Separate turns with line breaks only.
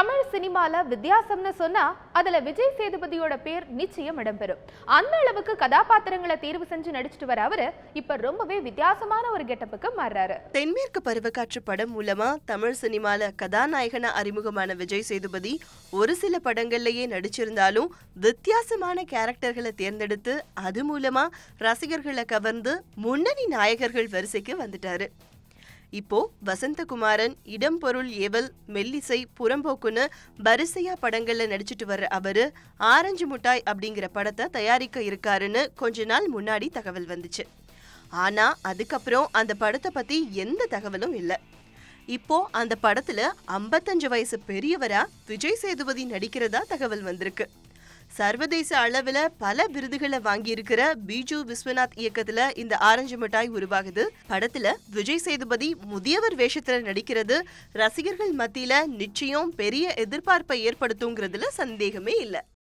தமிழ் சினிமால வித்தியாசம்னு சொன்னா அதுல விஜய் சேதுபதியோட பேர் நிச்சயம் இடம்பெறும். அந்த அளவுக்கு கதாபாத்திரங்களை தேர்வு செஞ்சு நடிச்சிட்டு வர அவரு இப்ப ரொம்பவே வித்தியாசமான ஒரு கெட்டப்புக்கு மாறுறாரு.
தென்மேற்கு பருவக்காற்று படம் மூலமா தமிழ் சினிமால கதாநாயகனா அறிமுகமான விஜய் சேதுபதி ஒரு சில படங்கள்லயே நடிச்சிருந்தாலும் வித்தியாசமான கேரக்டர்களை தேர்ந்தெடுத்து அது மூலமா ரசிகர்களை கவர்ந்து முன்னணி நாயகர்கள் வரிசைக்கு வந்துட்டாரு. இப்போ வசந்தகுமாரன், இடம் பொருள் ஏவல், மெல்லிசை, புறம்போக்குன்னு வரிசையா படங்கள்ல நடிச்சிட்டு வர்ற அவரு ஆரஞ்சு முட்டாய் அப்படிங்கிற படத்தை தயாரிக்க இருக்காருன்னு கொஞ்ச நாள் முன்னாடி தகவல் வந்துச்சு. ஆனா அதுக்கப்புறம் அந்த படத்தை பத்தி எந்த தகவலும் இல்லை. இப்போ அந்த படத்துல 55 வயசு பெரியவரா விஜய் சேதுபதி நடிக்கிறதா தகவல் வந்திருக்கு. சர்வதேச அளவுல பல விருதுகளை வாங்கியிருக்கிற பிஜு விஸ்வநாத் இயக்கத்துல இந்த ஆரஞ்சு மிட்டாய் உருவாகுது. படத்துல விஜய் சேதுபதி முதியவர் வேஷத்துல நடிக்கிறது ரசிகர்கள் மத்தியில நிச்சயம் பெரிய எதிர்பார்ப்பை ஏற்படுத்துங்கிறதுல சந்தேகமே இல்லை.